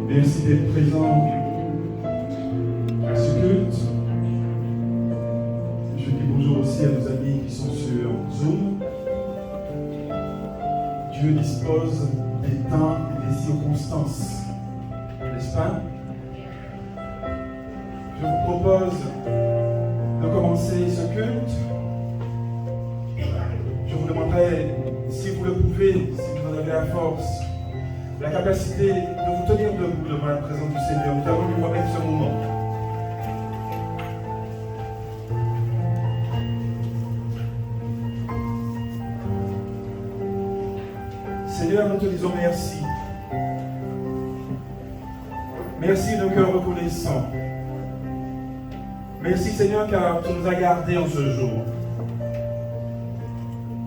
Merci d'être présent à ce culte. Je dis bonjour aussi à nos amis qui sont sur Zoom. Dieu dispose des temps et des circonstances, n'est-ce pas? Je vous propose de commencer ce culte. Je vous demanderai, si vous le pouvez, si vous en avez la force, la capacité de vous tenir debout devant la présence du Seigneur. Nous allons lui remettre ce moment. Seigneur, nous te disons merci. Merci de cœur reconnaissant. Merci Seigneur car tu nous as gardés en ce jour.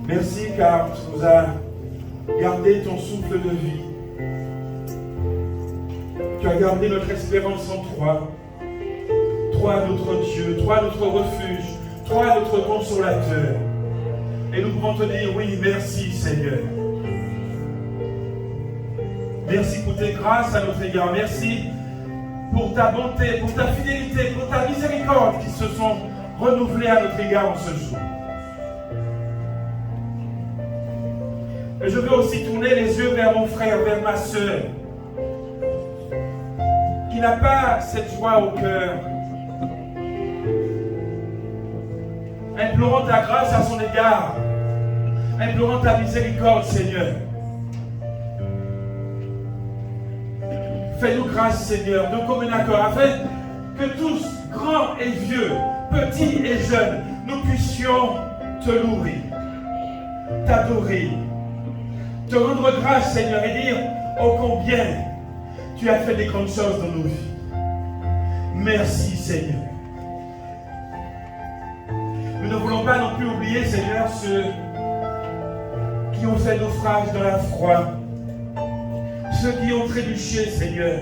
Merci car tu nous as gardé ton souffle de vie. Tu as gardé notre espérance en toi. Toi notre Dieu, toi notre refuge, toi notre consolateur. Et nous pouvons te dire oui, merci Seigneur. Merci pour tes grâces à notre égard. Merci pour ta bonté, pour ta fidélité, pour ta miséricorde qui se sont renouvelées à notre égard en ce jour. Et je veux aussi tourner les yeux vers mon frère, vers ma soeur, qui n'a pas cette joie au cœur, implorant ta grâce à son égard, implorant ta miséricorde, Seigneur. Fais-nous grâce, Seigneur, de commun accord, afin que tous, grands et vieux, petits et jeunes, nous puissions te louer, t'adorer, te rendre grâce, Seigneur, et dire ô combien tu as fait des grandes choses dans nos vies. Merci, Seigneur. Nous ne voulons pas non plus oublier, Seigneur, ceux qui ont fait naufrage dans la froid, ceux qui ont trébuché, Seigneur.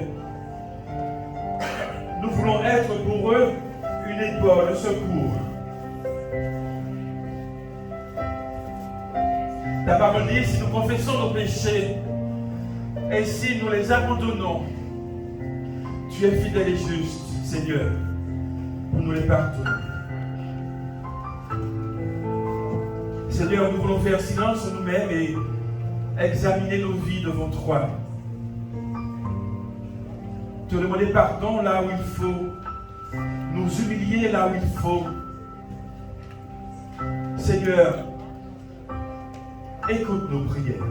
Nous voulons être pour eux une épaule, un secours. Ta parole dit, si nous confessons nos péchés et si nous les abandonnons, tu es fidèle et juste, Seigneur, pour nous les pardonner. Seigneur, nous voulons faire silence en nous-mêmes et examiner nos vies devant toi. Te demander pardon là où il faut, nous humilier là où il faut. Seigneur, écoute nos prières.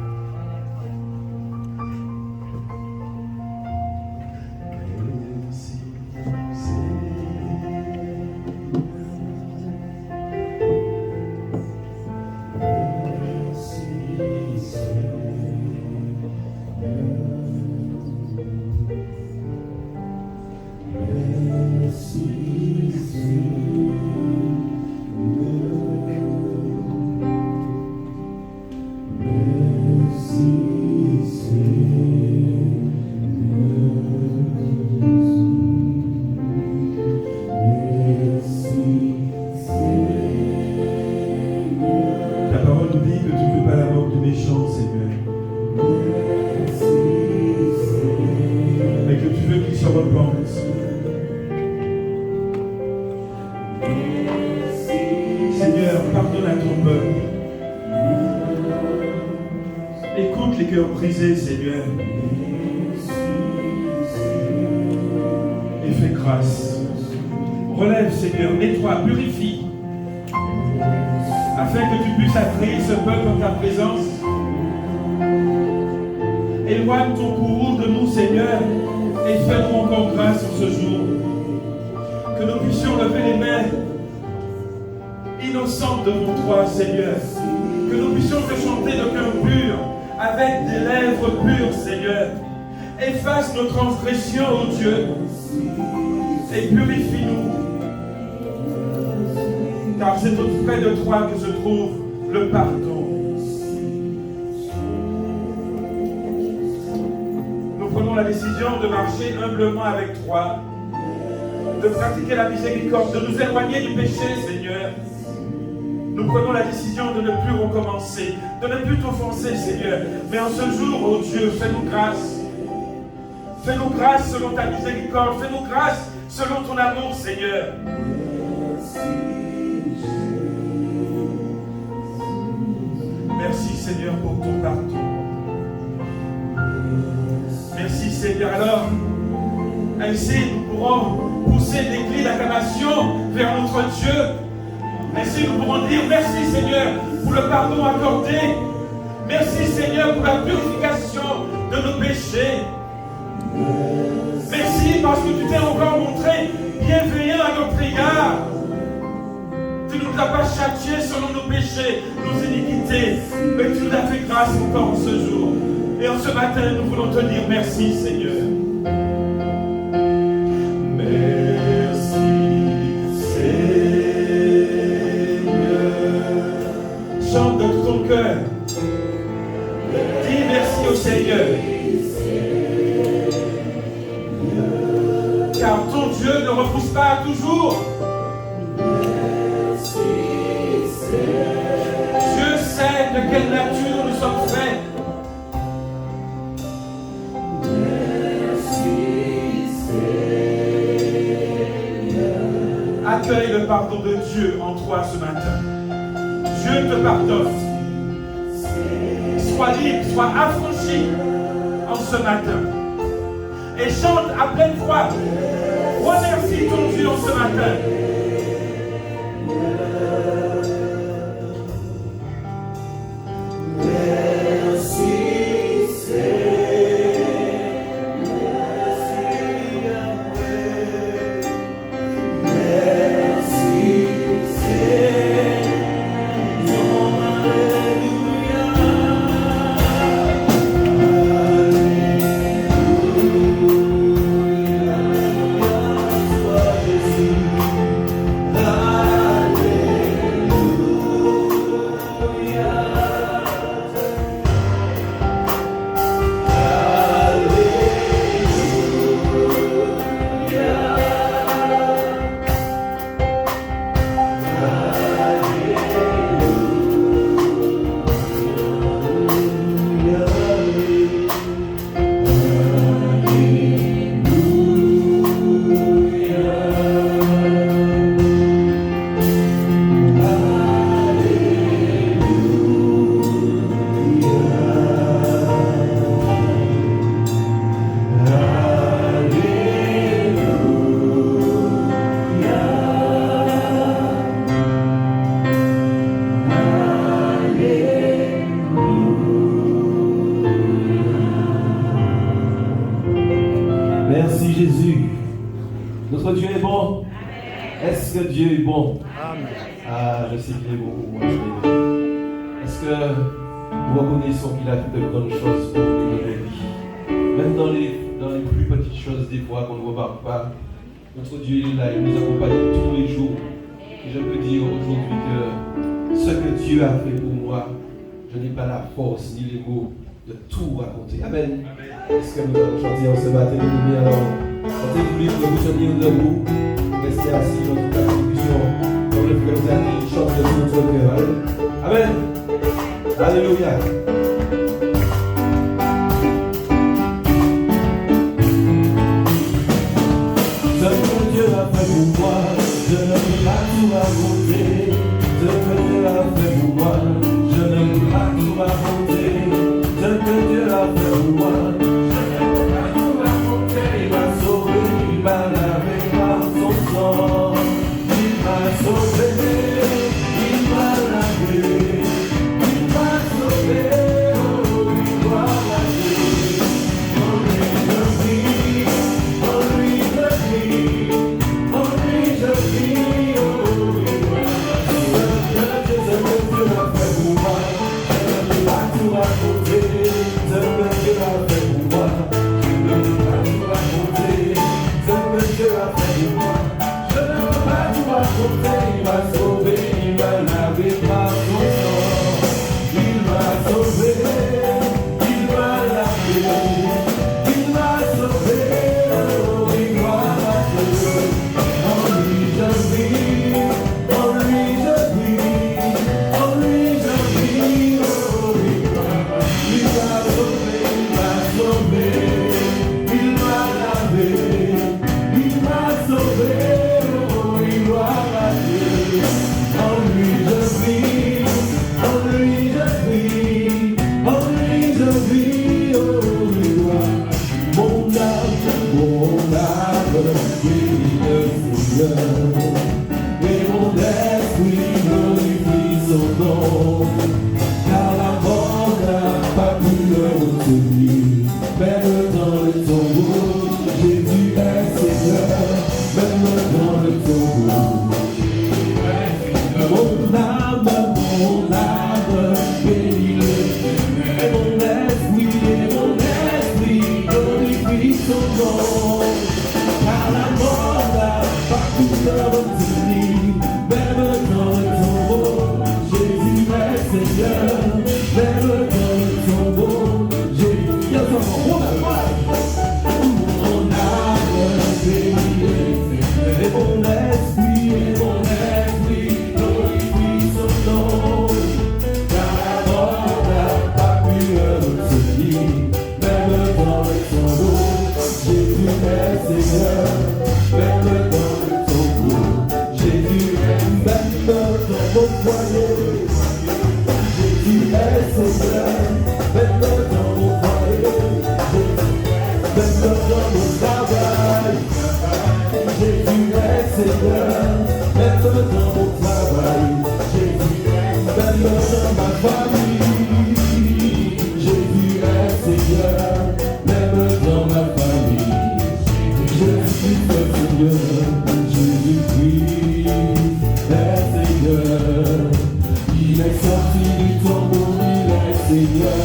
Seigneur, et fais grâce. Relève, Seigneur, nettoie, purifie, afin que tu puisses accueillir ce peuple en ta présence. Éloigne ton courroux de nous, Seigneur, et fais-nous encore grâce en ce jour. Que nous puissions lever les mains innocentes devant toi, Seigneur. Que nous puissions te chanter de cœur pur, avec des lèvres pures, Seigneur. Efface nos transgressions, ô Dieu, et purifie-nous. Car c'est auprès de toi que se trouve le pardon. Nous prenons la décision de marcher humblement avec toi, de pratiquer la miséricorde, de nous éloigner du péché, Seigneur. Nous prenons la décision de ne plus recommencer, de ne plus t'offenser, Seigneur. Mais en ce jour, oh Dieu, fais-nous grâce. Fais-nous grâce selon ta miséricorde. Fais-nous grâce selon ton amour, Seigneur. Merci, Seigneur, pour ton pardon. Merci, Seigneur. Alors, ainsi, nous pourrons pousser des cris d'acclamation vers notre Dieu. Ainsi, nous pourrons dire merci, Seigneur, pour le pardon accordé. Merci, Seigneur, pour la purification de nos péchés. Merci parce que tu t'es encore montré bienveillant à notre égard. Tu ne nous as pas châtiés selon nos péchés, nos iniquités, mais tu nous as fait grâce encore en ce jour. Et en ce matin, nous voulons te dire merci, Seigneur. Merci, Seigneur. Chante de tout ton cœur. Dis merci au Seigneur. Car ton Dieu ne repousse pas toujours. Dieu sait de quelle nature nous sommes faits. Accueille le pardon de Dieu en toi ce matin. Dieu te pardonne. Sois libre, sois affranchi en ce matin. Et chante à pleine voix. Remercie ton Dieu en ce matin. Notre Dieu est là, il nous accompagne tous les jours. Et je peux dire aujourd'hui que ce que Dieu a fait pour moi, je n'ai pas la force ni les mots de tout raconter. Amen. Est-ce que nous allons chanter en ce matin, bien alors chantez-vous libre, vous tenir debout, restez assis dans toute la discussion, comme le frère nous a dit, chante de tout notre cœur. Amen. Alléluia. Je ne peux pas tout raconter. Ce que Dieu a fait pour moi, je ne peux pas tout raconter. Ce que Dieu a fait pour moi, je ne peux pas tout raconter. Il m'a sauvé, il m'a lavé par son sang. Il m'a sauvé, il m'a lavé, il m'a sauvé. Oh, il doit laver. Oh, lui je prie, oh, lui je prie. Oh, lui je prie, oh, son nom. Car la mort n'a pas pu te retenir, même dans le tombeau, Jésus est Seigneur, même dans le tombeau, Jésus est Seigneur. Mon âme bénit, et mon esprit glorifie son nom. Car la mort n'a pas pu le retenir, même dans le tombeau, Jésus est Seigneur, même dans le tombeau, Jésus est même dans mon foyer. Jésus est Seigneur, même dans mon foyer, même dans mon travail. Jésus est Seigneur, même dans mon travail. Jésus est même dans ma famille. Jésus est Seigneur, même dans ma famille. Jésus est Seigneur, Jésus-Christ est Seigneur. Il est sorti du tombeau, il est Seigneur.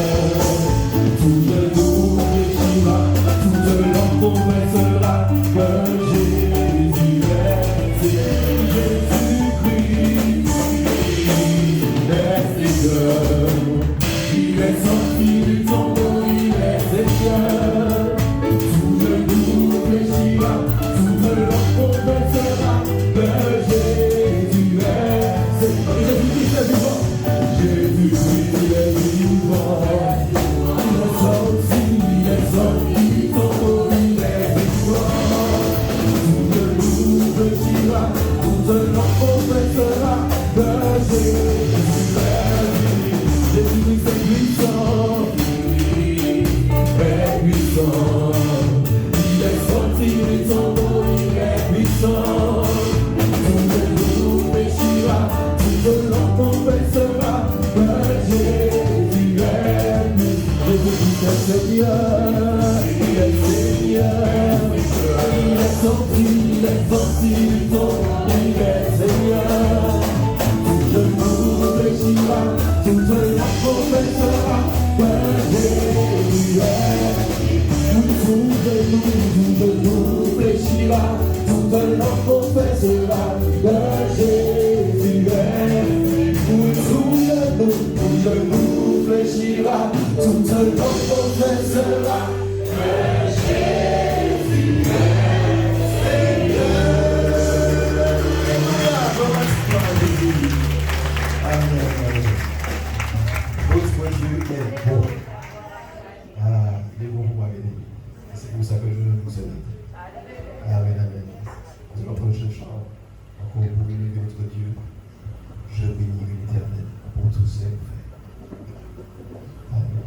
Tout genou fléchira, toute langue confessera que Jésus est Seigneur. Jésus-Christ est Seigneur. Il est sorti du tombeau, il est Seigneur. Tout genou fléchira, toute langue confessera que Jésus est Seigneur. Jésus-Christ est vivant. Jésus-Christ est vivant. Il est sorti du tombeau, il est vivant. Tout genou fléchira, toute langue confessera que Jésus est vivant. Jésus-Christ est puissant, est puissant. Il est sorti du tombeau, il est puissant. Tout genou fléchira, toute langue confessera que Jésus est vivant. Jésus-Christ est Seigneur, il est Seigneur. Il est sorti du tombeau, il est Seigneur. Tout genou fléchira, toute langue confessera que Jésus est. Tout genou fléchira, toute langue confessera que Jésus est. Tout genou fléchira, toute langue confessera que Jésus est Seigneur. Amen. Votre Dieu est bon. Il est bon pour moi, béni. C'est pour ça que je vous salue. Amen, amen. Nous allons prendre ce chant encore pour bénir notre Dieu. Je bénis l'Éternel pour tous ses faits. Amen.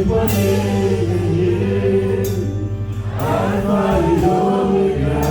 c'est moi Alpha et Omega.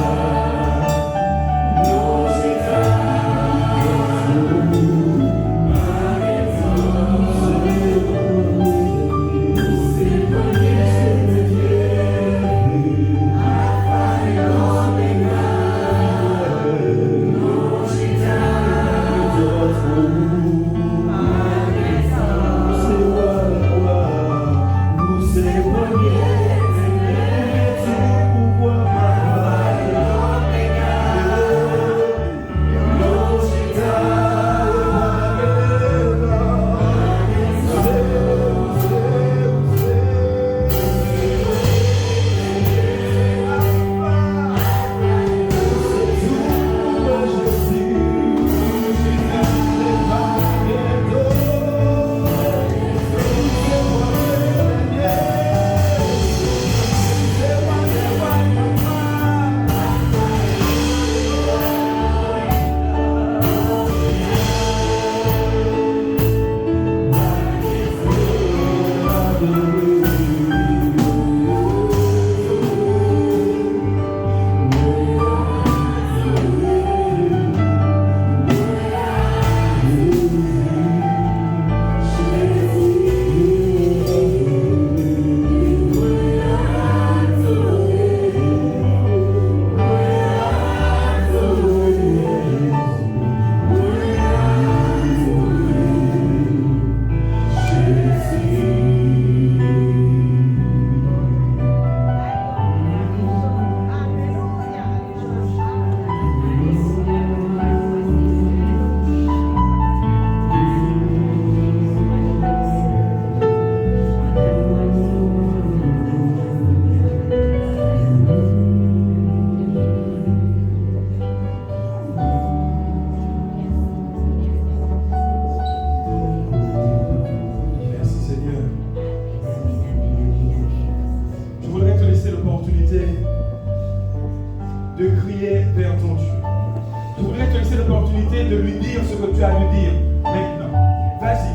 De lui dire ce que tu as à lui dire maintenant. Vas-y.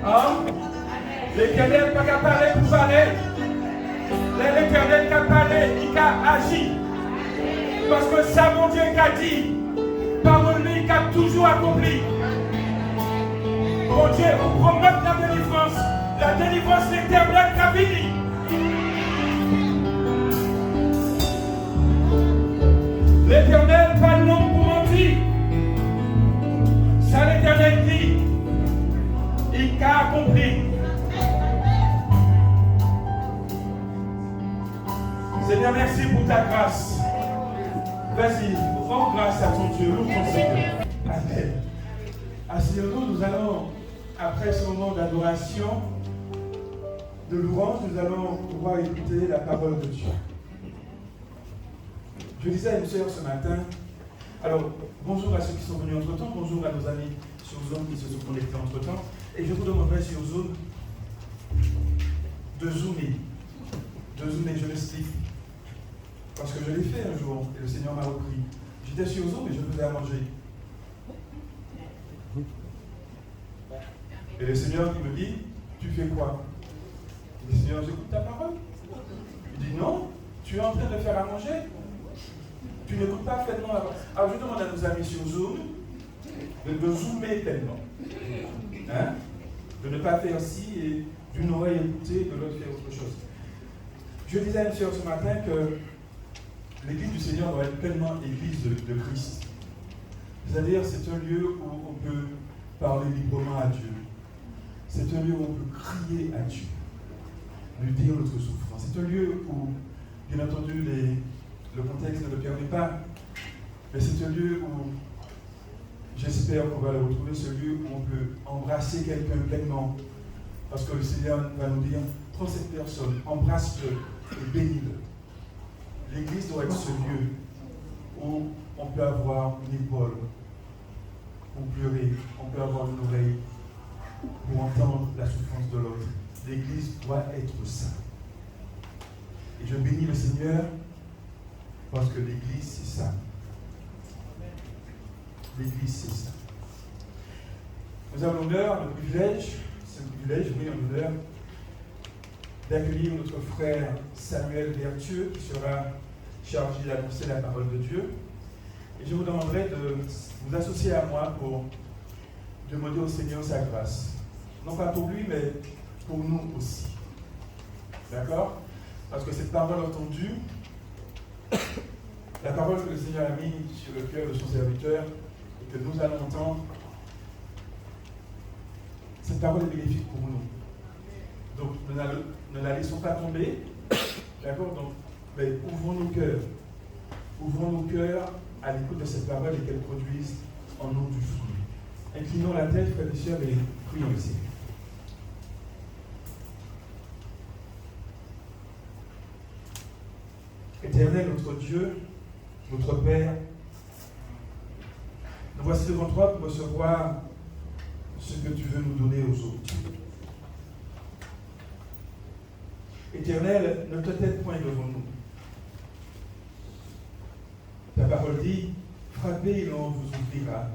Hein? L'Éternel n'a qu'à parler pour parler. L'Éternel n'a qu'à parler, il a agi. Parce que ça, mon Dieu, qu'a dit, parole lui qui a toujours accompli. Mon Dieu, vous promet la délivrance l'Éternel qu'a fini. L'Éternel pas long pour mentir. Ça l'Éternel dit, il a accompli. Seigneur, merci pour ta grâce. Vas-y, rends grâce à ton Dieu, loue ton Seigneur. Amen. Asseyons-nous, nous allons, après ce moment d'adoration, de louange, nous allons pouvoir écouter la parole de Dieu. Je disais à une sœur ce matin, alors bonjour à ceux qui sont venus entre-temps, bonjour à nos amis sur Zoom qui se sont connectés entre-temps, et je vous demanderai sur Zoom de zoomer, je l'explique, parce que je l'ai fait un jour, et le Seigneur m'a repris. J'étais sur Zoom et je faisais à manger. Et le Seigneur qui me dit, tu fais quoi? Le Seigneur, j'écoute ta parole. Il dit, non, tu es en train de faire à manger. Tu n'écoutes pas pleinement la parole. Alors je demande à nos amis sur Zoom de zoomer pleinement. Hein? De ne pas faire ci et d'une oreille écouter, de l'autre faire autre chose. Je disais à une sœur ce matin que l'église du Seigneur doit être pleinement l'église de Christ. C'est-à-dire, c'est un lieu où on peut parler librement à Dieu. C'est un lieu où on peut crier à Dieu, lui dire notre souffrance. C'est un lieu où, bien entendu, le contexte ne le permet pas, mais c'est un lieu où j'espère qu'on va le retrouver, ce lieu où on peut embrasser quelqu'un pleinement. Parce que le Seigneur va nous dire, prends cette personne, embrasse-le et bénis-le. L'église doit être ce lieu où on peut avoir une épaule pour pleurer, on peut avoir une oreille pour entendre la souffrance de l'autre. L'église doit être ça. Et je bénis le Seigneur parce que l'église, c'est ça. L'église, c'est ça. Nous avons l'honneur, le privilège, c'est un privilège, oui, un honneur d'accueillir notre frère Samuel Vertueux qui sera chargé d'annoncer la parole de Dieu. Et je vous demanderai de vous associer à moi pour demander au Seigneur sa grâce. Non pas pour lui, mais pour nous aussi. D'accord? Parce que cette parole entendue, la parole que le Seigneur a mise sur le cœur de son serviteur et que nous allons entendre, cette parole est bénéfique pour nous. Donc ne la laissons pas tomber. D'accord? Donc, mais ouvrons nos cœurs. Ouvrons nos cœurs à l'écoute de cette parole et qu'elle produise en nous du fruit. Inclinons la tête, frères et sœurs, et prions le Seigneur. Éternel, notre Dieu, notre Père, nous voici devant toi pour recevoir ce que tu veux nous donner aujourd'hui. Éternel, ne te tête point devant nous. Ta parole dit, frappez et l'on vous ouvrira.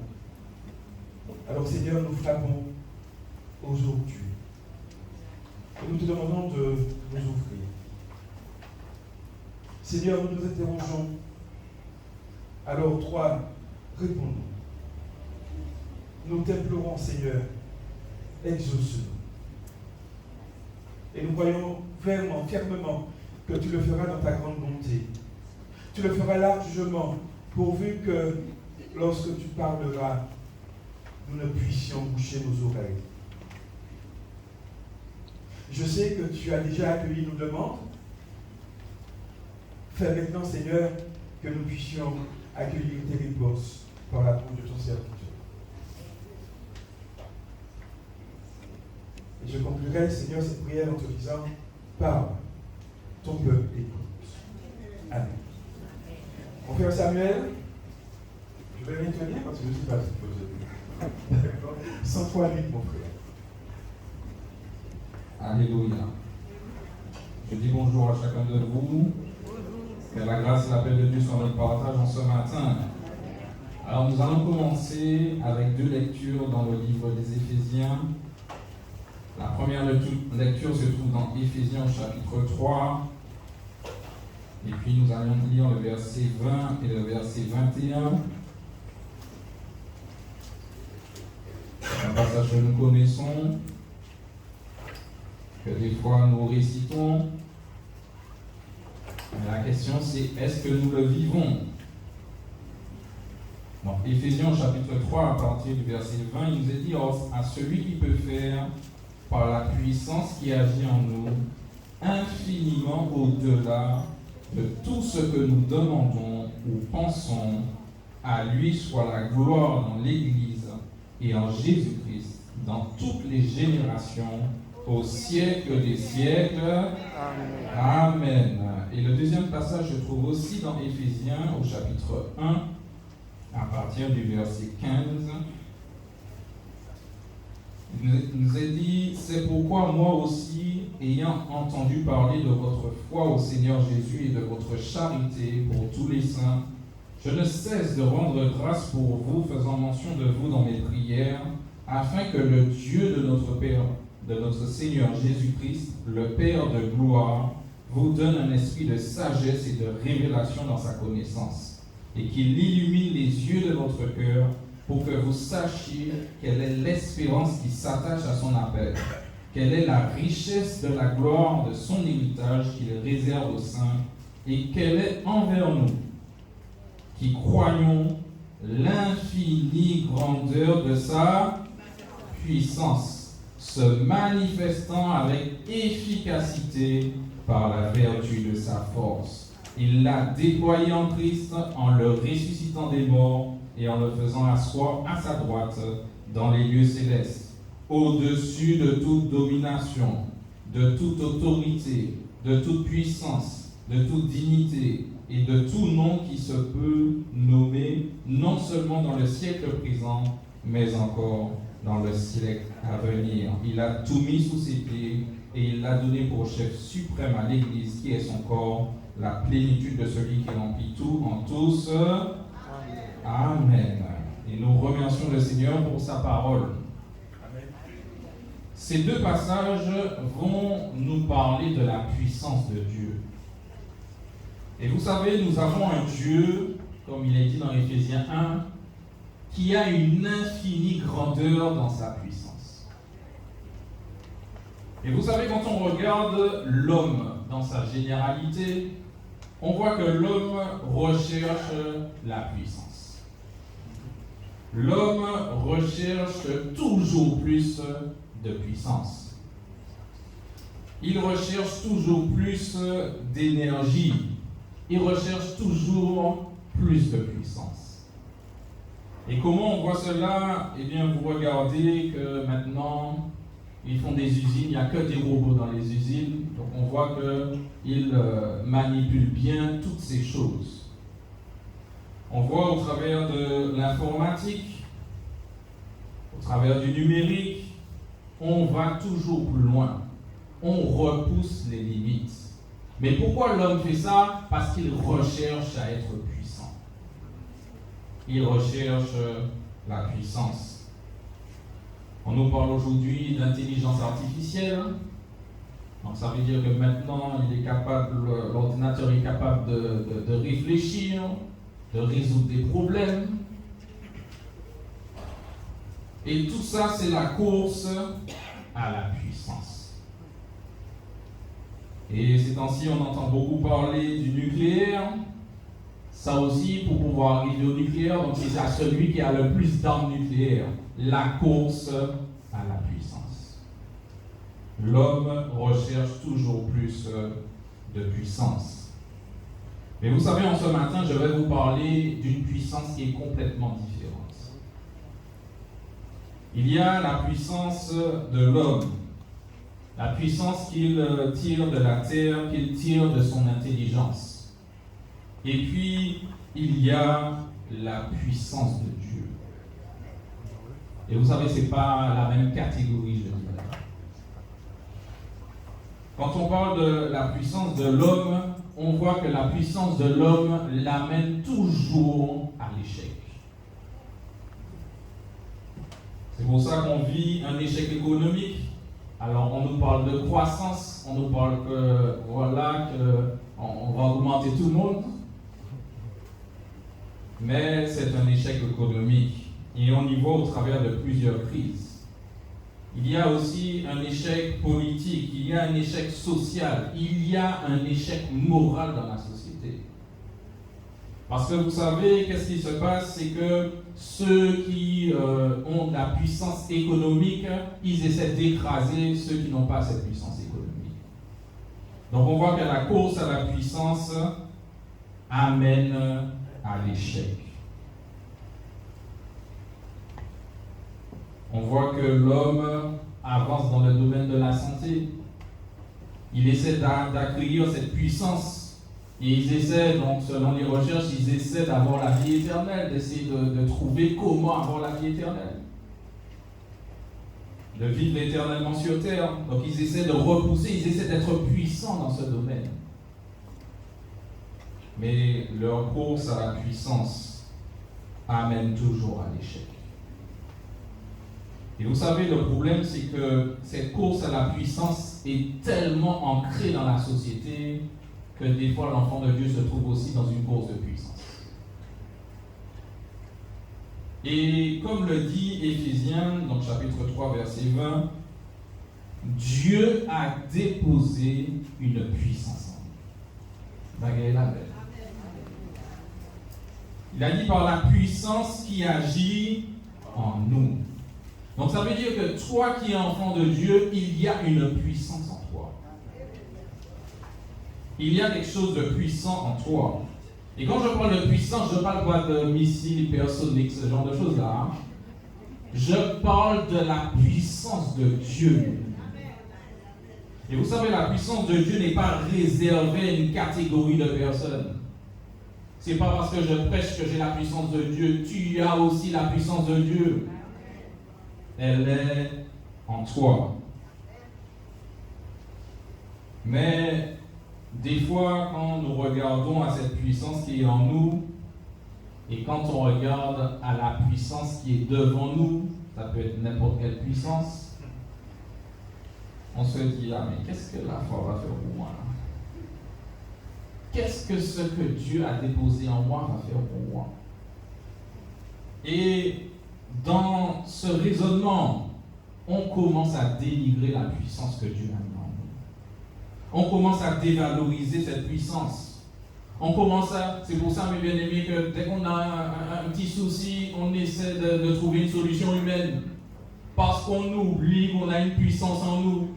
Alors Seigneur, nous frappons aujourd'hui. Et nous te demandons de nous ouvrir. Seigneur, nous nous interrogeons. Alors toi, réponds-nous. Nous t'implorons, Seigneur, exauce-nous. Et nous croyons fermement, que tu le feras dans ta grande bonté. Tu le feras largement, pourvu que, lorsque tu parleras, nous ne puissions boucher nos oreilles. Je sais que tu as déjà accueilli nos demandes. Fais maintenant, Seigneur, que nous puissions accueillir tes réponses par la bouche de ton serviteur. Et je conclurai, Seigneur, cette prière en te disant, parle, ton peuple écoute. Amen. Mon frère Samuel, je vais maintenir parce que je ne sais pas ce que je dis. D'accord? Sans toi, lui, mon frère. Alléluia. Je dis bonjour à chacun de vous. Que la grâce et la paix de Dieu soient notre partage en ce matin. Alors nous allons commencer avec 2 lectures dans le livre des Éphésiens. La première lecture se trouve dans Éphésiens chapitre 3. Et puis nous allons lire le verset 20 et le verset 21. Un passage que nous connaissons, que des fois nous récitons. Mais la question c'est, est-ce que nous le vivons? Dans Éphésiens chapitre 3, à partir du verset 20, il nous est dit, à celui qui peut faire, par la puissance qui agit en nous, infiniment au-delà de tout ce que nous demandons ou pensons, à lui soit la gloire dans l'Église et en Jésus-Christ, dans toutes les générations, au siècle des siècles. Amen. Amen. Et le deuxième passage se trouve aussi dans Éphésiens au chapitre 1, à partir du verset 15. Il nous est dit, c'est pourquoi moi aussi, ayant entendu parler de votre foi au Seigneur Jésus et de votre charité pour tous les saints, je ne cesse de rendre grâce pour vous, faisant mention de vous dans mes prières, afin que le Dieu de notre Père, de notre Seigneur Jésus-Christ, le Père de gloire, vous donne un esprit de sagesse et de révélation dans sa connaissance, et qu'il illumine les yeux de votre cœur, pour que vous sachiez quelle est l'espérance qui s'attache à son appel, quelle est la richesse de la gloire de son héritage qu'il réserve aux saints, et quelle est envers nous, qui croyons, l'infinie grandeur de sa puissance, se manifestant avec efficacité par la vertu de sa force. Il l'a déployé en Christ en le ressuscitant des morts et en le faisant asseoir à sa droite dans les lieux célestes, au-dessus de toute domination, de toute autorité, de toute puissance, de toute dignité et de tout nom qui se peut nommer, non seulement dans le siècle présent, mais encore dans le siècle à venir. Il a tout mis sous ses pieds et il l'a donné pour chef suprême à l'Église, qui est son corps, la plénitude de celui qui remplit tout en tous. Amen. Et nous remercions le Seigneur pour sa parole. Amen. Ces deux passages vont nous parler de la puissance de Dieu. Et vous savez, nous avons un Dieu, comme il est dit dans Éphésiens 1, qui a une infinie grandeur dans sa puissance. Et vous savez, quand on regarde l'homme dans sa généralité, on voit que l'homme recherche la puissance. L'homme recherche toujours plus de puissance. Il recherche toujours plus d'énergie. Il recherche toujours plus de puissance. Et comment on voit cela? Eh bien, vous regardez que maintenant, ils font des usines, il n'y a que des robots dans les usines. Donc on voit qu'ils manipulent bien toutes ces choses. On voit au travers de l'informatique, au travers du numérique, on va toujours plus loin. On repousse les limites. Mais pourquoi l'homme fait ça? Parce qu'il recherche à être puissant. Il recherche la puissance. On nous parle aujourd'hui d'intelligence artificielle. Donc ça veut dire que maintenant, l'ordinateur est capable de réfléchir, de résoudre des problèmes. Et tout ça, c'est la course à la puissance. Et ces temps-ci, on entend beaucoup parler du nucléaire. Ça aussi, pour pouvoir arriver au nucléaire, donc c'est à celui qui a le plus d'armes nucléaires. La course à la puissance. L'homme recherche toujours plus de puissance. Mais vous savez, en ce matin, je vais vous parler d'une puissance qui est complètement différente. Il y a la puissance de l'homme, la puissance qu'il tire de la terre, qu'il tire de son intelligence. Et puis, il y a la puissance de Dieu. Et vous savez, ce n'est pas la même catégorie, je dirais. Quand on parle de la puissance de l'homme, on voit que la puissance de l'homme l'amène toujours à l'échec. C'est pour ça qu'on vit un échec économique. Alors on nous parle de croissance, on nous parle que voilà, qu'on va augmenter tout le monde. Mais c'est un échec économique. Et on y voit au travers de plusieurs crises. Il y a aussi un échec politique, il y a un échec social, il y a un échec moral dans la société. Parce que vous savez, qu'est-ce qui se passe? C'est que ceux qui ont de la puissance économique, ils essaient d'écraser ceux qui n'ont pas cette puissance économique. Donc on voit que la course à la puissance amène à l'échec. On voit que l'homme avance dans le domaine de la santé. Il essaie d'accueillir cette puissance. Et ils essaient, donc selon les recherches, ils essaient d'avoir la vie éternelle, d'essayer de trouver comment avoir la vie éternelle. De vivre éternellement sur terre. Donc ils essaient de repousser, ils essaient d'être puissants dans ce domaine. Mais leur course à la puissance amène toujours à l'échec. Et vous savez, le problème, c'est que cette course à la puissance est tellement ancrée dans la société que des fois, l'enfant de Dieu se trouve aussi dans une course de puissance. Et comme le dit Éphésiens, donc chapitre 3, verset 20, Dieu a déposé une puissance en nous. Il a dit par la puissance qui agit en nous. Donc ça veut dire que toi qui es enfant de Dieu, il y a une puissance en toi. Il y a quelque chose de puissant en toi. Et quand je parle de puissance, je ne parle pas de missiles hypersoniques, ce genre de choses-là. Je parle de la puissance de Dieu. Et vous savez, la puissance de Dieu n'est pas réservée à une catégorie de personnes. Ce n'est pas parce que je prêche que j'ai la puissance de Dieu. Tu as aussi la puissance de Dieu. Elle est en toi. Mais des fois, quand nous regardons à cette puissance qui est en nous, et quand on regarde à la puissance qui est devant nous, ça peut être n'importe quelle puissance, on se dit, ah mais qu'est-ce que la foi va faire pour moi là? Qu'est-ce que ce que Dieu a déposé en moi va faire pour moi? Et dans ce raisonnement, on commence à dénigrer la puissance que Dieu a mis en nous. On commence à dévaloriser cette puissance. C'est pour ça, mes bien-aimés, que dès qu'on a un petit souci, on essaie de trouver une solution humaine. Parce qu'on oublie qu'on a une puissance en nous.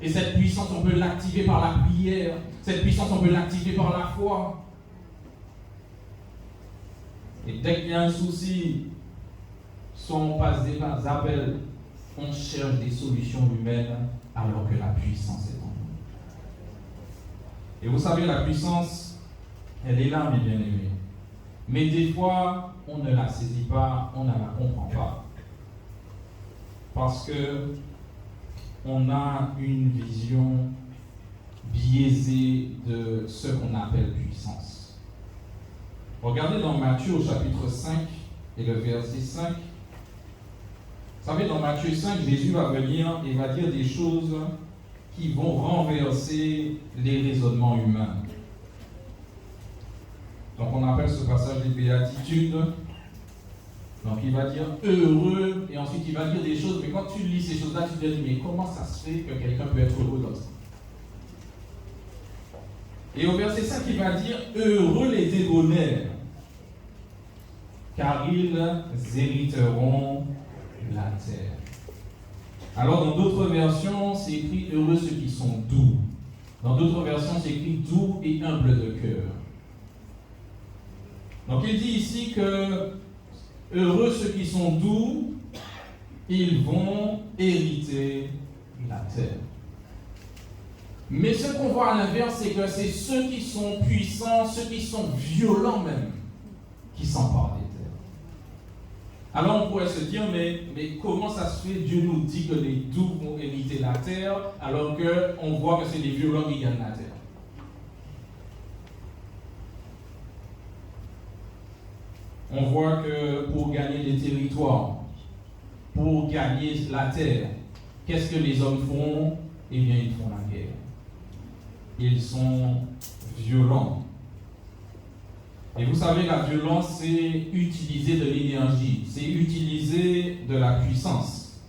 Et cette puissance, on peut l'activer par la prière. Cette puissance, on peut l'activer par la foi. Et dès qu'il y a un souci, soit on passe des appels, on cherche des solutions humaines alors que la puissance est en nous. Et vous savez, la puissance, elle est là, mes bien-aimés. Mais des fois, on ne la saisit pas, on ne la comprend pas. Parce que on a une vision biaisée de ce qu'on appelle puissance. Regardez dans Matthieu au chapitre 5 et le verset 5. Vous savez, dans Matthieu 5, Jésus va venir et va dire des choses qui vont renverser les raisonnements humains. Donc on appelle ce passage des béatitudes. Donc il va dire heureux, et ensuite il va dire des choses, mais quand tu lis ces choses-là, tu te dis, mais comment ça se fait que quelqu'un peut être heureux dans ça? Et au verset 5, il va dire heureux les débonnaires, car ils hériteront la terre. Alors dans d'autres versions, c'est écrit heureux ceux qui sont doux. Dans d'autres versions, c'est écrit doux et humble de cœur. Donc il dit ici que heureux ceux qui sont doux, ils vont hériter la terre. Mais ce qu'on voit à l'inverse, c'est que c'est ceux qui sont puissants, ceux qui sont violents même, qui s'emparent des terres. Alors on pourrait se dire, mais comment ça se fait? Dieu nous dit que les doux vont hériter la terre, alors qu'on voit que c'est les violents qui gagnent la terre. On voit que pour gagner des territoires, pour gagner la terre, qu'est-ce que les hommes font? Eh bien, ils font la guerre. Ils sont violents. Et vous savez, la violence, c'est utiliser de l'énergie, c'est utiliser de la puissance.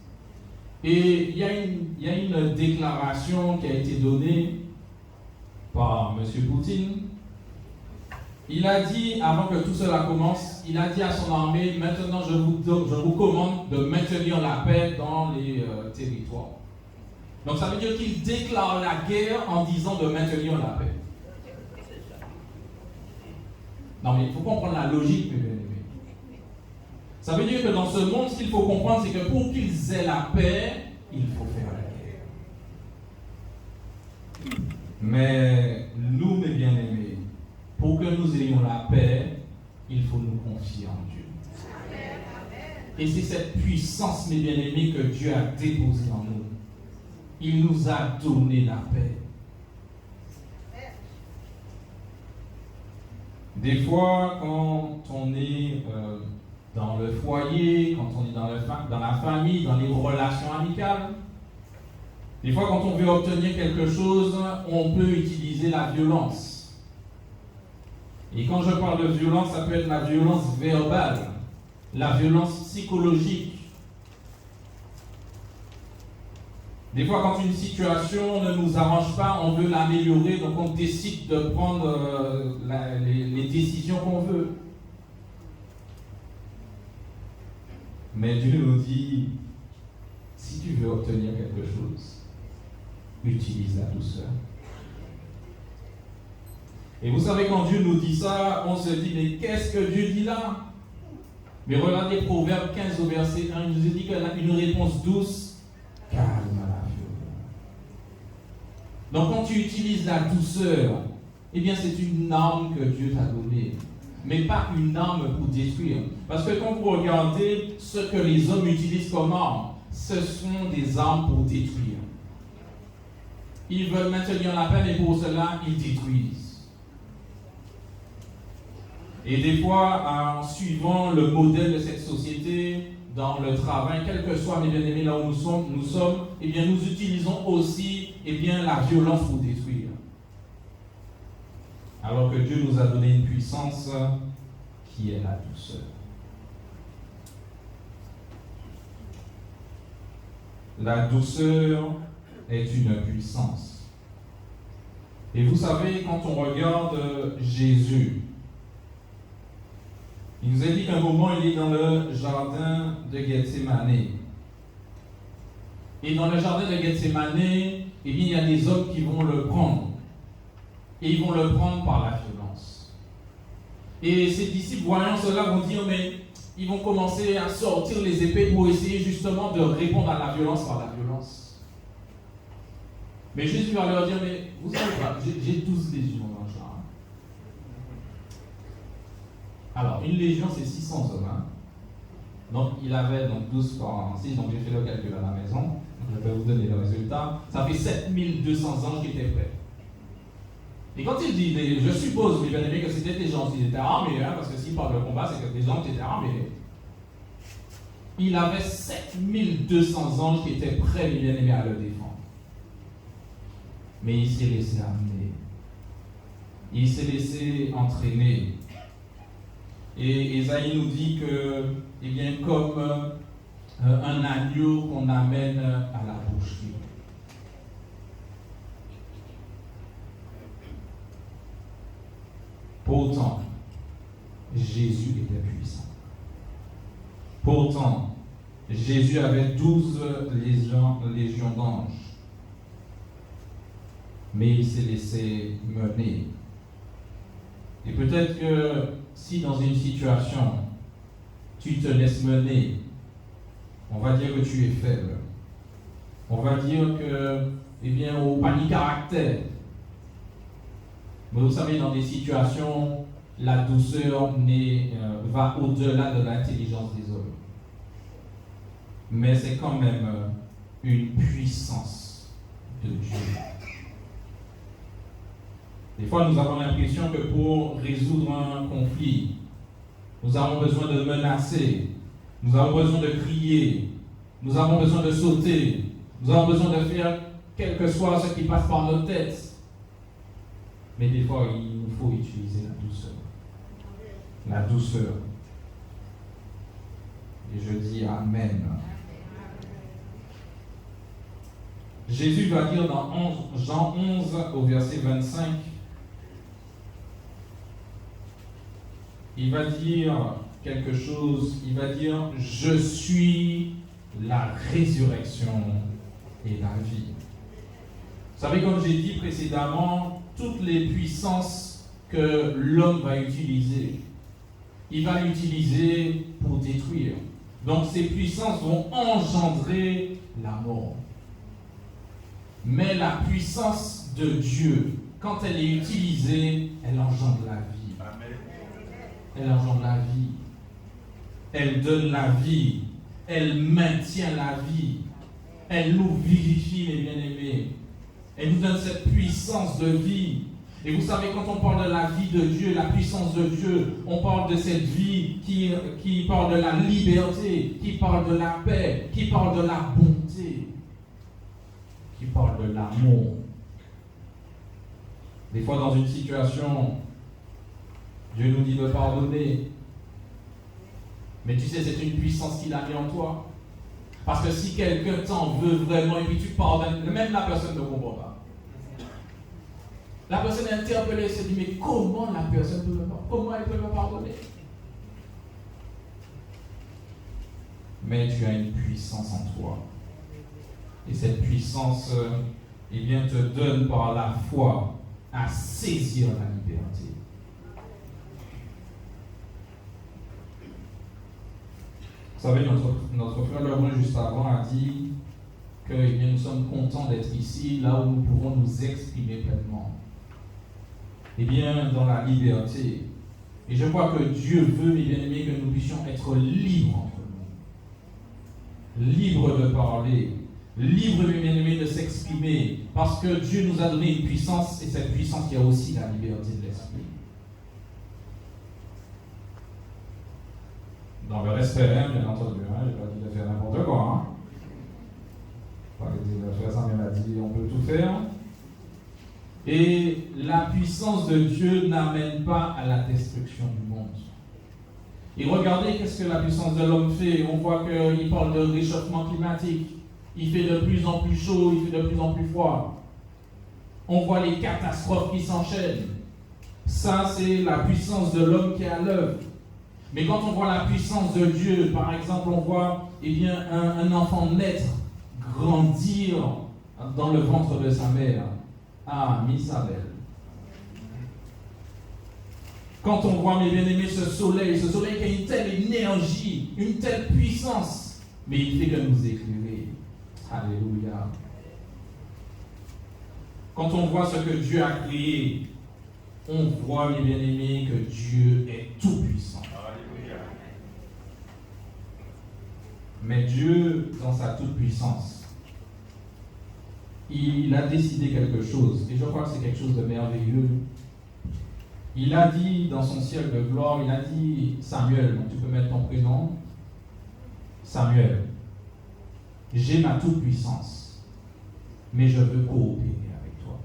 Et il y a une déclaration qui a été donnée par M. Poutine. Il a dit, avant que tout cela commence, il a dit à son armée, maintenant je vous commande de maintenir la paix dans les territoires. Donc ça veut dire qu'il déclare la guerre en disant de maintenir la paix. Non mais il faut comprendre la logique, mes bien-aimés. Ça veut dire que dans ce monde, ce qu'il faut comprendre, c'est que pour qu'ils aient la paix, il faut faire la guerre. Mais nous, mes bien-aimés, pour que nous ayons la paix, il faut nous confier en Dieu. Et c'est cette puissance, mes bien-aimés, que Dieu a déposée en nous. Il nous a donné la paix. Des fois, quand on est dans le foyer, quand on est dans la famille, dans les relations amicales, des fois, quand on veut obtenir quelque chose, on peut utiliser la violence. Et quand je parle de violence, ça peut être la violence verbale, la violence psychologique. Des fois, quand une situation ne nous arrange pas, on veut l'améliorer, donc on décide de prendre les décisions qu'on veut. Mais Dieu nous dit, si tu veux obtenir quelque chose, utilise la douceur. Et vous savez, quand Dieu nous dit ça, on se dit, mais qu'est-ce que Dieu dit là? Mais regardez Proverbe 15 au verset 1, il nous dit qu'une réponse douce calme la fureur. Donc quand tu utilises la douceur, eh bien c'est une arme que Dieu t'a donnée. Mais pas une arme pour détruire. Parce que quand vous regardez ce que les hommes utilisent comme armes, ce sont des armes pour détruire. Ils veulent maintenir la paix, mais pour cela, ils détruisent. Et des fois, en suivant le modèle de cette société, dans le travail, quel que soit, mes bien-aimés, là où nous sommes, eh bien, nous utilisons aussi, eh bien, la violence pour détruire. Alors que Dieu nous a donné une puissance qui est la douceur. La douceur est une puissance. Et vous savez, quand on regarde Jésus, il nous a dit qu'à un moment, il est dans le jardin de Gethsémane. Et dans le jardin de Gethsémane, eh bien, il y a des hommes qui vont le prendre. Et ils vont le prendre par la violence. Et ses disciples, voyant cela, vont dire, mais ils vont commencer à sortir les épées pour essayer justement de répondre à la violence par la violence. Mais Jésus va leur dire, mais vous savez pas, j'ai 12 légions dans le jardin. Alors, une légion, c'est 600 hommes. Hein. Donc, il avait donc 12 par 6, donc j'ai fait le calcul à la maison. Donc, je vais vous donner le résultat. Ça fait 7200 anges qui étaient prêts. Et quand il dit, je suppose, mes bien-aimés, que c'était des gens qui étaient armés, hein, parce que s'il parle de combat, c'est que des gens qui étaient armés. Il avait 7200 anges qui étaient prêts, mes bien-aimés, à le défendre. Mais il s'est laissé amener. Il s'est laissé entraîner. Et Ésaïe nous dit que, eh bien, comme un agneau qu'on amène à la boucherie. Pourtant, Jésus était puissant. Pourtant, Jésus avait 12 légions d'anges. Mais il s'est laissé mener. Et peut-être que si dans une situation, tu te laisses mener, on va dire que tu es faible. On va dire que, eh bien, au panique caractère. Mais vous savez, dans des situations, la douceur va au-delà de l'intelligence des hommes. Mais c'est quand même une puissance de Dieu. Des fois, nous avons l'impression que pour résoudre un conflit, nous avons besoin de menacer, nous avons besoin de crier, nous avons besoin de sauter, nous avons besoin de faire quel que soit ce qui passe par nos têtes. Mais des fois, il nous faut utiliser la douceur. La douceur. Et je dis Amen. Jésus va dire dans Jean 11 au verset 25, il va dire quelque chose, il va dire « Je suis la résurrection et la vie ». Vous savez, comme j'ai dit précédemment, toutes les puissances que l'homme va utiliser, il va l'utiliser pour détruire. Donc ces puissances vont engendrer la mort. Mais la puissance de Dieu, quand elle est utilisée, elle engendre la vie. Amen. Elle engendre la vie. Elle donne la vie. Elle maintient la vie. Elle nous vivifie, les bien-aimés. Elle nous donne cette puissance de vie. Et vous savez, quand on parle de la vie de Dieu, la puissance de Dieu, on parle de cette vie qui parle de la liberté, qui parle de la paix, qui parle de la bonté, qui parle de l'amour. Des fois, dans une situation, Dieu nous dit de pardonner. Mais tu sais, c'est une puissance qu'il a mis en toi. Parce que si quelqu'un t'en veut vraiment et puis tu pardonnes, même la personne ne comprend pas. La personne est interpellée et se dit, mais comment la personne peut me pardonner? Comment elle peut me pardonner? Mais tu as une puissance en toi. Et cette puissance, eh bien, te donne par la foi à saisir la liberté. Vous savez, notre frère Laurent, juste avant, a dit que eh bien, nous sommes contents d'être ici, là où nous pouvons nous exprimer pleinement. Eh bien, dans la liberté. Et je crois que Dieu veut, mes bien-aimés, que nous puissions être libres entre nous. Libres de parler. Libres, mes bien-aimés, de s'exprimer. Parce que Dieu nous a donné une puissance, et cette puissance, il y a aussi la liberté de l'esprit. dans le respect, hein, bien entendu. Je n'ai pas dit de faire n'importe quoi. Hein. Pas dit de faire ça, mais il a dit on peut tout faire. Et la puissance de Dieu n'amène pas à la destruction du monde. Et regardez qu'est-ce que la puissance de l'homme fait. On voit qu'il parle de réchauffement climatique. Il fait de plus en plus chaud, il fait de plus en plus froid. On voit les catastrophes qui s'enchaînent. Ça, c'est la puissance de l'homme qui est à l'œuvre. Mais quand on voit la puissance de Dieu, par exemple, on voit un enfant naître, grandir dans le ventre de sa mère. Ah, Misabel. Quand on voit, mes bien-aimés, ce soleil qui a une telle énergie, une telle puissance, mais il fait que nous éclairer. Alléluia. Quand on voit ce que Dieu a créé, on voit, mes bien-aimés, que Dieu est tout-puissant. Alléluia. Mais Dieu, dans sa toute-puissance, il a décidé quelque chose, et je crois que c'est quelque chose de merveilleux. Il a dit dans son ciel de gloire, il a dit, Samuel, donc tu peux mettre ton prénom, Samuel, j'ai ma toute-puissance, mais je veux coopérer avec toi.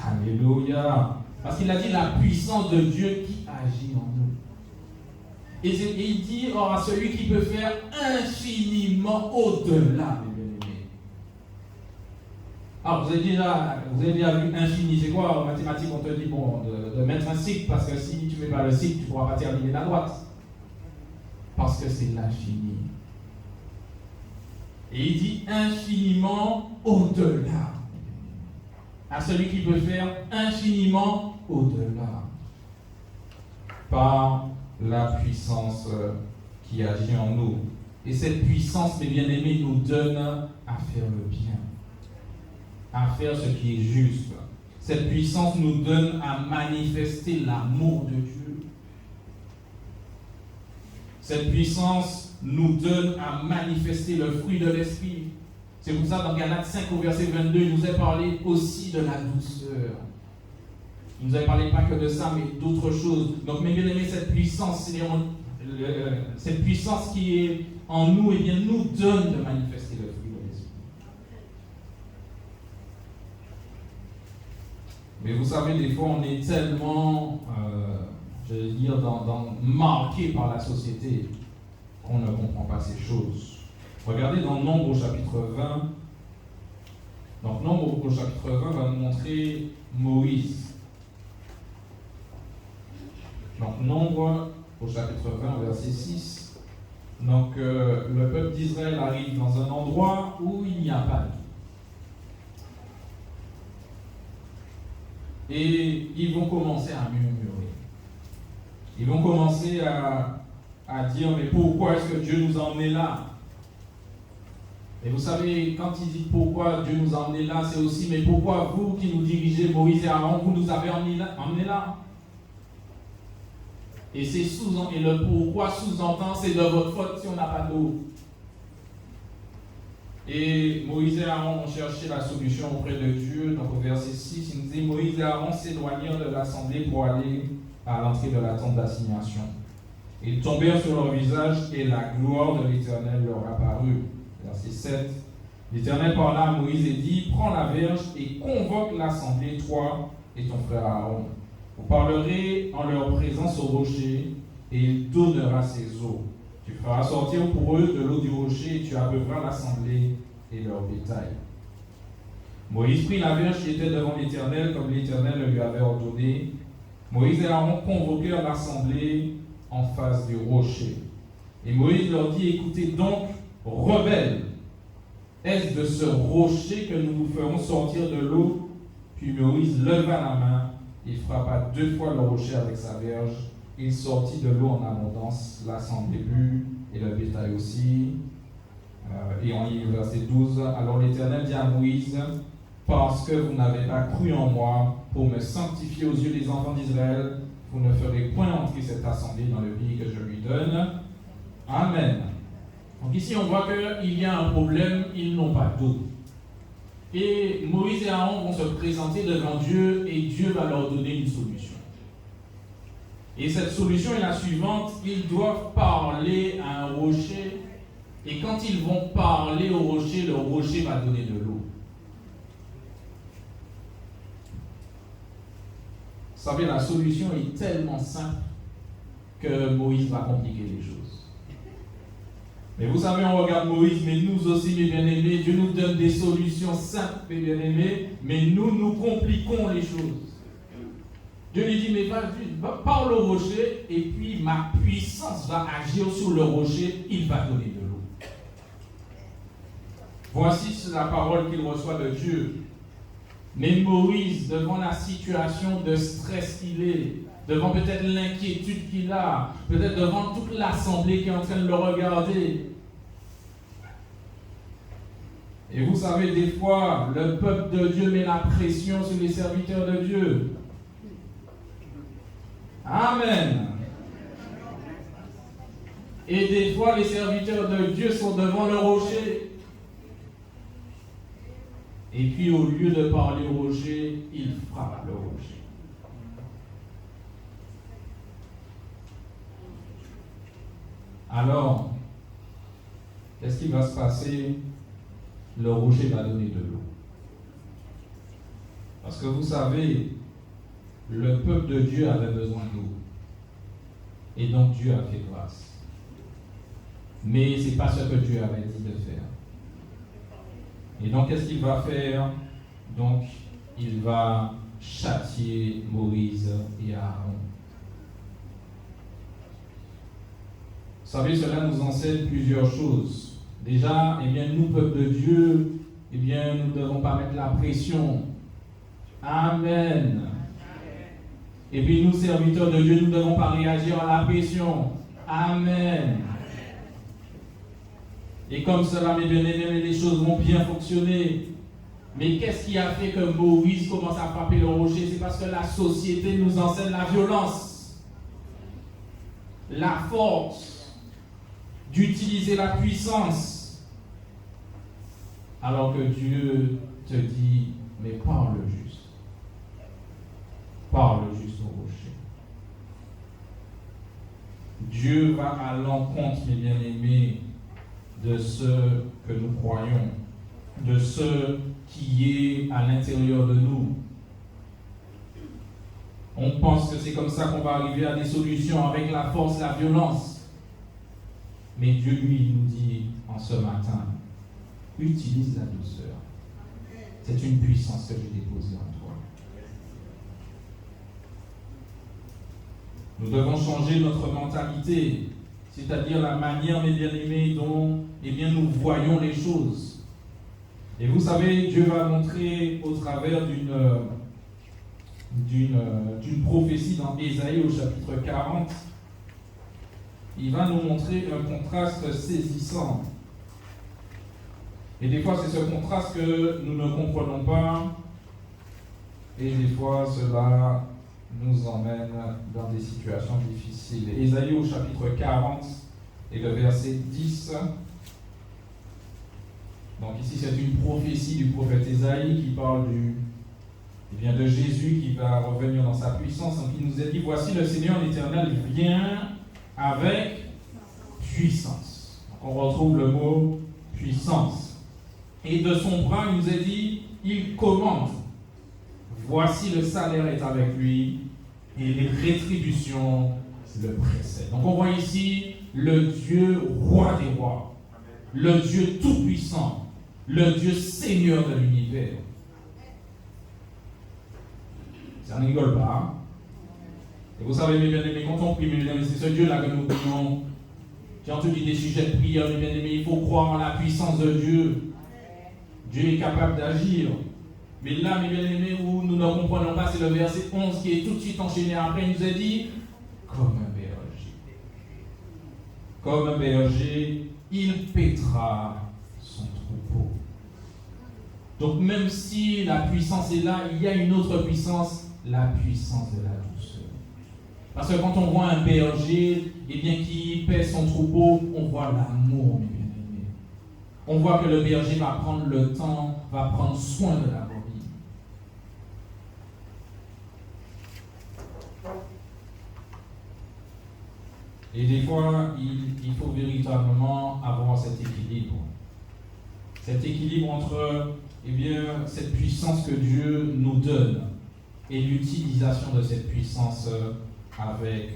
Alléluia. Parce qu'il a dit la puissance de Dieu qui agit en nous. Et il dit, or à celui qui peut faire infiniment au-delà. Alors, vous avez déjà vu infini, c'est quoi en mathématiques? On te dit de mettre un cycle, parce que si tu ne mets pas le cycle, tu ne pourras pas terminer la droite. Parce que c'est l'infini. Et il dit infiniment au-delà. À celui qui peut faire infiniment au-delà. Par la puissance qui agit en nous. Et cette puissance, mes bien-aimés, nous donne à faire le bien. À faire ce qui est juste. Cette puissance nous donne à manifester l'amour de Dieu. Cette puissance nous donne à manifester le fruit de l'esprit. C'est pour ça dans Galates 5 au verset 22, il nous a parlé aussi de la douceur. Il nous a parlé pas que de ça, mais d'autres choses. Donc mes bien-aimés, cette puissance qui est en nous, eh bien, nous donne de manifester le fruit. Mais vous savez, des fois, on est tellement, je vais dire, marqué par la société qu'on ne comprend pas ces choses. Regardez dans Nombre au chapitre 20. Donc, Nombre au chapitre 20 va nous montrer Moïse. Donc, Nombre au chapitre 20, verset 6. Donc, le peuple d'Israël arrive dans un endroit où il n'y a pas d'eau. Et ils vont commencer à murmurer. Ils vont commencer à dire, mais pourquoi est-ce que Dieu nous a emmenés là? Et vous savez, quand il dit pourquoi Dieu nous a emmenés là, c'est aussi, mais pourquoi vous qui nous dirigez, Moïse et Aaron, vous nous avez emmenés là? Et le pourquoi sous-entend, c'est de votre faute si on n'a pas d'eau. Et Moïse et Aaron ont cherché la solution auprès de Dieu. Donc au verset 6, il nous dit, Moïse et Aaron s'éloignèrent de l'assemblée pour aller à l'entrée de la tente d'assignation. Ils tombèrent sur leur visage et la gloire de l'Éternel leur apparut. Verset 7, l'Éternel parla à Moïse et dit, prends la verge et convoque l'assemblée, toi et ton frère Aaron. Vous parlerez en leur présence au rocher et il donnera ses eaux. Tu feras sortir pour eux de l'eau du rocher et tu abeuveras l'assemblée et leur bétail. Moïse prit la verge qui était devant l'Éternel comme l'Éternel le lui avait ordonné. Moïse et Aaron convoquèrent l'assemblée en face du rocher. Et Moïse leur dit, écoutez donc, rebelles, est-ce de ce rocher que nous vous ferons sortir de l'eau? Puis Moïse leva la main, il frappa 2 fois le rocher avec sa verge. Il sortit de l'eau en abondance, l'assemblée but, et le bétail aussi. Et on lit le verset 12. Alors l'Éternel dit à Moïse, parce que vous n'avez pas cru en moi pour me sanctifier aux yeux des enfants d'Israël, vous ne ferez point entrer cette assemblée dans le pays que je lui donne. Amen. Donc ici on voit qu'il y a un problème, ils n'ont pas d'eau. Et Moïse et Aaron vont se présenter devant Dieu et Dieu va leur donner une solution. Et cette solution est la suivante, ils doivent parler à un rocher, et quand ils vont parler au rocher, le rocher va donner de l'eau. Vous savez, la solution est tellement simple que Moïse va compliquer les choses. Mais vous savez, on regarde Moïse, mais nous aussi, mes bien-aimés, Dieu nous donne des solutions simples, mes bien-aimés, mais nous compliquons les choses. Dieu lui dit, mais va, parle au rocher, et puis ma puissance va agir sur le rocher, il va donner de l'eau. Voici la parole qu'il reçoit de Dieu. Mais Moïse, devant la situation de stress qu'il est, devant peut-être l'inquiétude qu'il a, peut-être devant toute l'assemblée qui est en train de le regarder. Et vous savez, des fois, le peuple de Dieu met la pression sur les serviteurs de Dieu. Amen. Et des fois, les serviteurs de Dieu sont devant le rocher. Et puis, au lieu de parler au rocher, ils frappent le rocher. Alors, qu'est-ce qui va se passer? Le rocher va donner de l'eau. Parce que vous savez, le peuple de Dieu avait besoin d'eau. Et donc Dieu a fait grâce. Mais ce n'est pas ce que Dieu avait dit de faire. Et donc qu'est-ce qu'il va faire? Donc il va châtier Moïse et Aaron. Vous savez, cela nous enseigne plusieurs choses. Déjà, eh bien, nous, peuple de Dieu, eh bien, nous ne devons pas mettre la pression. Amen. Et puis nous, serviteurs de Dieu, nous ne devons pas réagir à la pression. Amen. Et comme cela, mes bien-aimés, les choses vont bien fonctionner. Mais qu'est-ce qui a fait que Moïse commence à frapper le rocher? C'est parce que la société nous enseigne la violence, la force, d'utiliser la puissance. Alors que Dieu te dit, mais parle juste. Parle juste au rocher. Dieu va à l'encontre, mes bien-aimés, de ce que nous croyons, de ce qui est à l'intérieur de nous. On pense que c'est comme ça qu'on va arriver à des solutions avec la force, la violence. Mais Dieu, lui, nous dit en ce matin, utilise la douceur. C'est une puissance que j'ai déposée en toi. Nous devons changer notre mentalité, c'est-à-dire la manière, mes bien-aimés, dont eh bien, nous voyons les choses. Et vous savez, Dieu va montrer au travers d'une prophétie dans Ésaïe au chapitre 40, il va nous montrer un contraste saisissant. Et des fois, c'est ce contraste que nous ne comprenons pas, et des fois, cela nous emmène dans des situations difficiles. Ésaïe au chapitre 40 et le verset 10. Donc ici, c'est une prophétie du prophète Ésaïe qui parle de Jésus qui va revenir dans sa puissance. Donc il nous a dit, voici le Seigneur l'Éternel vient avec puissance. Donc on retrouve le mot puissance. Et de son bras, il nous a dit, il commande. Voici le salaire est avec lui et les rétributions le précèdent. Donc on voit ici le Dieu roi des rois, le Dieu tout-puissant, le Dieu Seigneur de l'univers. Ça ne rigole pas. Et vous savez, mes bien-aimés, quand on prie, mes bien-aimés, c'est ce Dieu-là que nous prions. J'ai entendu des sujets de prière, mes bien-aimés, il faut croire en la puissance de Dieu. Dieu est capable d'agir. Mais là, mes bien-aimés, où nous ne comprenons pas, c'est le verset 11 qui est tout de suite enchaîné après. Il nous a dit, comme un berger. Comme un berger, il paîtra son troupeau. Donc même si la puissance est là, il y a une autre puissance, la puissance de la douceur. Parce que quand on voit un berger, eh bien, qui paît son troupeau, on voit l'amour, mes bien-aimés. On voit que le berger va prendre le temps, va prendre soin de la brebis. Et des fois, il faut véritablement avoir cet équilibre. Cet équilibre entre cette puissance que Dieu nous donne et l'utilisation de cette puissance avec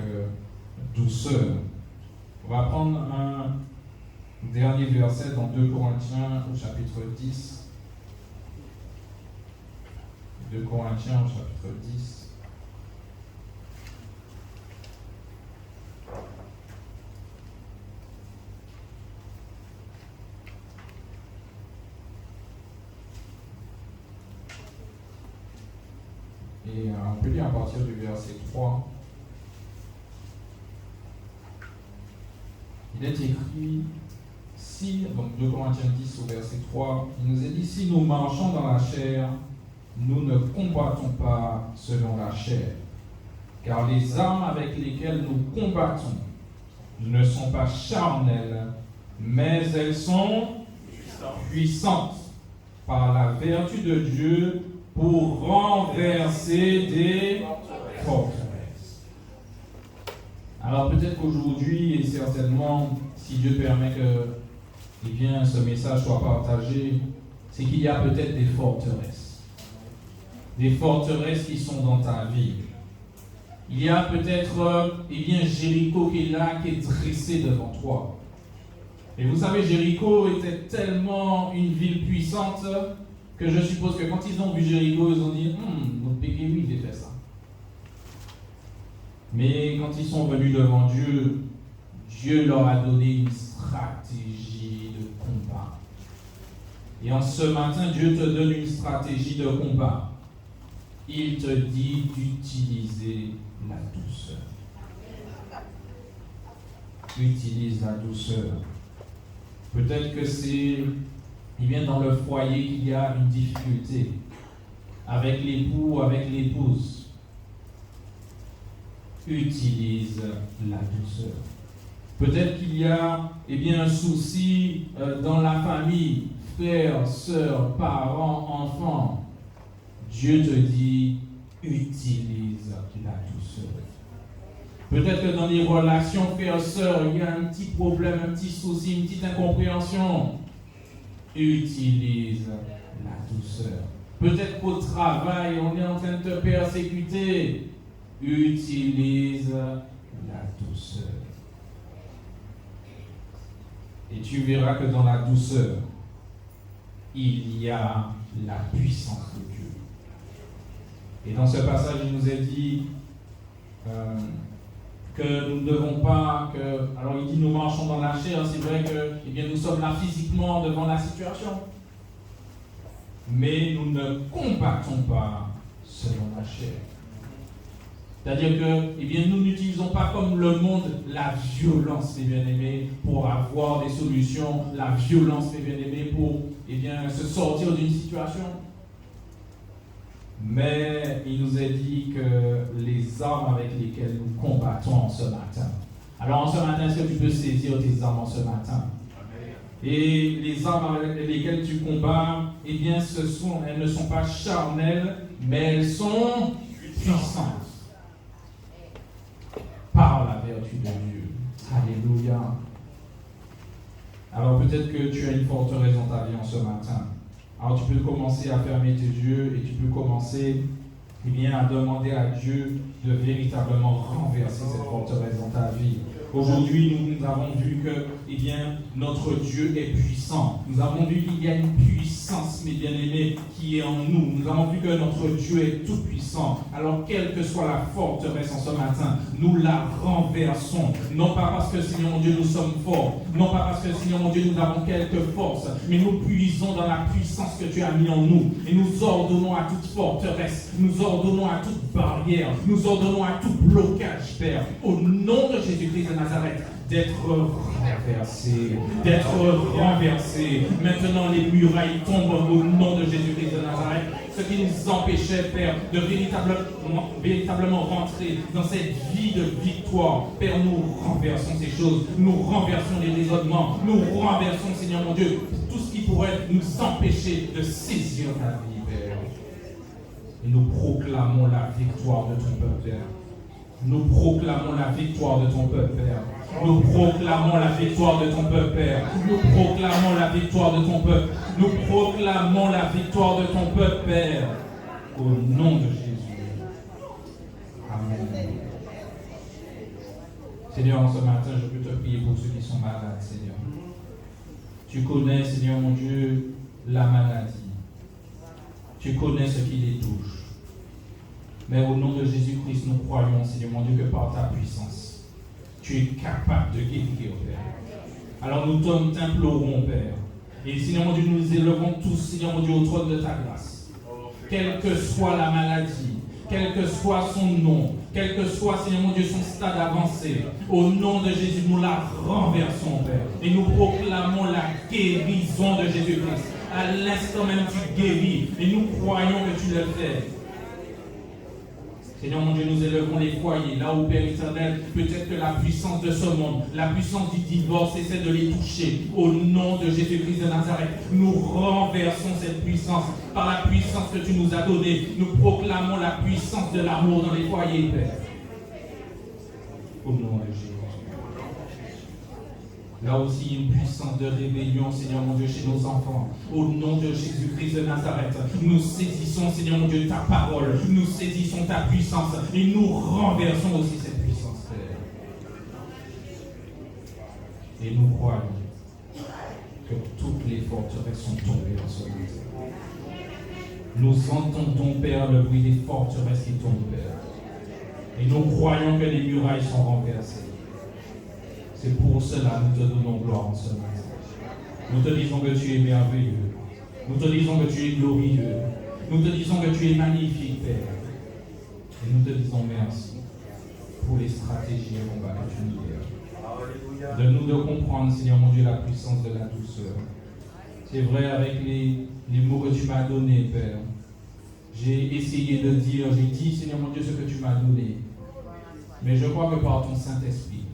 douceur. On va prendre un dernier verset dans 2 Corinthiens au chapitre 10. 2 Corinthiens au chapitre 10. Et on peut lire à partir du verset 3. Il est écrit, donc 2 Corinthiens 10 au verset 3, il nous est dit, si nous marchons dans la chair, nous ne combattons pas selon la chair. Car les armes avec lesquelles nous combattons ne sont pas charnelles, mais elles sont puissantes par la vertu de Dieu pour renverser des forteresses. Alors peut-être qu'aujourd'hui, et certainement, si Dieu permet que ce message soit partagé, c'est qu'il y a peut-être des forteresses. Des forteresses qui sont dans ta vie. Il y a peut-être Jéricho qui est là, qui est dressé devant toi. Et vous savez, Jéricho était tellement une ville puissante que je suppose que quand ils ont vu Jéricho, ils ont dit notre péché, oui, il fait ça. Mais quand ils sont venus devant Dieu, Dieu leur a donné une stratégie de combat. Et en ce matin, Dieu te donne une stratégie de combat. Il te dit d'utiliser la douceur. Utilise la douceur. Peut-être que c'est dans le foyer qu'il y a une difficulté avec l'époux, avec l'épouse. Utilise la douceur. Peut-être qu'il y a un souci dans la famille, frères, sœurs, parents, enfants. Dieu te dit, utilise la douceur. Peut-être que dans les relations frères, sœurs, il y a un petit problème, un petit souci, une petite incompréhension. Utilise la douceur. Peut-être qu'au travail, on est en train de te persécuter. Utilise la douceur. Et tu verras que dans la douceur, il y a la puissance de Dieu. Et dans ce passage, il nous est dit que nous ne devons pas, alors il dit nous marchons dans la chair, c'est vrai que nous sommes là physiquement devant la situation. Mais nous ne combattons pas selon la chair. C'est-à-dire que nous n'utilisons pas comme le monde la violence, mes bien-aimés, pour avoir des solutions, la violence, mes bien-aimés, pour se sortir d'une situation. Mais il nous est dit que les armes avec lesquelles nous combattons ce matin. Alors en ce matin, est-ce que tu peux saisir tes armes en ce matin? Et les armes avec lesquelles tu combats, elles ne sont pas charnelles, mais elles sont puissantes. Par la vertu de Dieu. Alléluia. Alors peut-être que tu as une forteresse dans ta vie en ce matin. Alors tu peux commencer à fermer tes yeux et tu peux commencer à demander à Dieu de véritablement renverser cette forteresse dans ta vie. Aujourd'hui, nous avons vu que notre Dieu est puissant. Nous avons vu qu'il y a une puissance, mes bien-aimés, qui est en nous. Nous avons vu que notre Dieu est tout puissant. Alors, quelle que soit la forteresse en ce matin, nous la renversons. Non pas parce que, Seigneur mon Dieu, nous sommes forts. Non pas parce que, Seigneur mon Dieu, nous avons quelques forces. Mais nous puisons dans la puissance que tu as mis en nous. Et nous ordonnons à toute forteresse. Nous ordonnons à toute barrière. Nous ordonnons à tout blocage, Père. Au nom de Jésus-Christ de Nazareth, d'être renversé, Maintenant, les murailles tombent au nom de Jésus-Christ de Nazareth. Ce qui nous empêchait, Père, de véritablement rentrer dans cette vie de victoire. Père, nous renversons ces choses. Nous renversons les raisonnements. Nous renversons, Seigneur mon Dieu, tout ce qui pourrait nous empêcher de saisir ta vie, Père. Et nous proclamons la victoire de ton peuple, Père. Nous proclamons la victoire de ton peuple, Père. Nous proclamons la victoire de ton peuple, Père. Nous proclamons la victoire de ton peuple. Nous proclamons la victoire de ton peuple, Père. Au nom de Jésus. Amen. Seigneur, en ce matin, je peux te prier pour ceux qui sont malades, Seigneur. Tu connais, Seigneur mon Dieu, la maladie. Tu connais ce qui les touche. Mais au nom de Jésus-Christ, nous croyons, Seigneur mon Dieu, que par ta puissance, tu es capable de guérir, Père. Alors nous t'implorons, Père. Et Seigneur mon Dieu, nous nous élevons tous, Seigneur mon Dieu, au trône de ta grâce. Quelle que soit la maladie, quel que soit son nom, quel que soit, Seigneur mon Dieu, son stade avancé, au nom de Jésus, nous la renversons, Père. Et nous proclamons la guérison de Jésus-Christ. À l'instant même, tu guéris. Et nous croyons que tu le fais. Seigneur mon Dieu, nous élevons les foyers, là où, Père éternel, peut-être que la puissance de ce monde, la puissance du divorce essaie de les toucher. Au nom de Jésus-Christ de Nazareth, nous renversons cette puissance par la puissance que tu nous as donnée. Nous proclamons la puissance de l'amour dans les foyers, Père. Au nom de Jésus. Là aussi, une puissance de rébellion, Seigneur mon Dieu, chez nos enfants. Au nom de Jésus-Christ de Nazareth, nous saisissons, Seigneur mon Dieu, ta parole. Nous saisissons ta puissance et nous renversons aussi cette puissance, Père. Et nous croyons que toutes les forteresses sont tombées en ce moment. Nous entendons, Père, le bruit des forteresses qui tombent, Père. Et nous croyons que les murailles sont renversées. C'est pour cela que nous te donnons gloire en ce matin. Nous te disons que tu es merveilleux. Nous te disons que tu es glorieux. Nous te disons que tu es magnifique, Père. Et nous te disons merci pour les stratégies et combats que tu nous donnes. Donne-nous de comprendre, Seigneur mon Dieu, la puissance de la douceur. C'est vrai, avec les mots que tu m'as donnés, Père. J'ai essayé de dire, j'ai dit, Seigneur mon Dieu, ce que tu m'as donné. Mais je crois que par ton Saint-Esprit,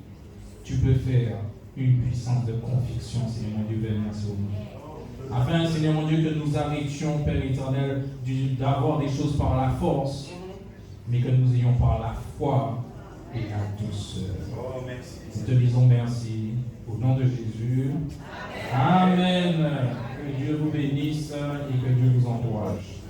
tu peux faire une puissance de conviction, Seigneur mon Dieu, venir sur nous. Afin, Seigneur mon Dieu, que nous arrêtions, Père éternel, d'avoir des choses par la force, mais que nous ayons par la foi et la douceur. Nous te disons merci. Au nom de Jésus. Amen. Que Dieu vous bénisse et que Dieu vous encourage.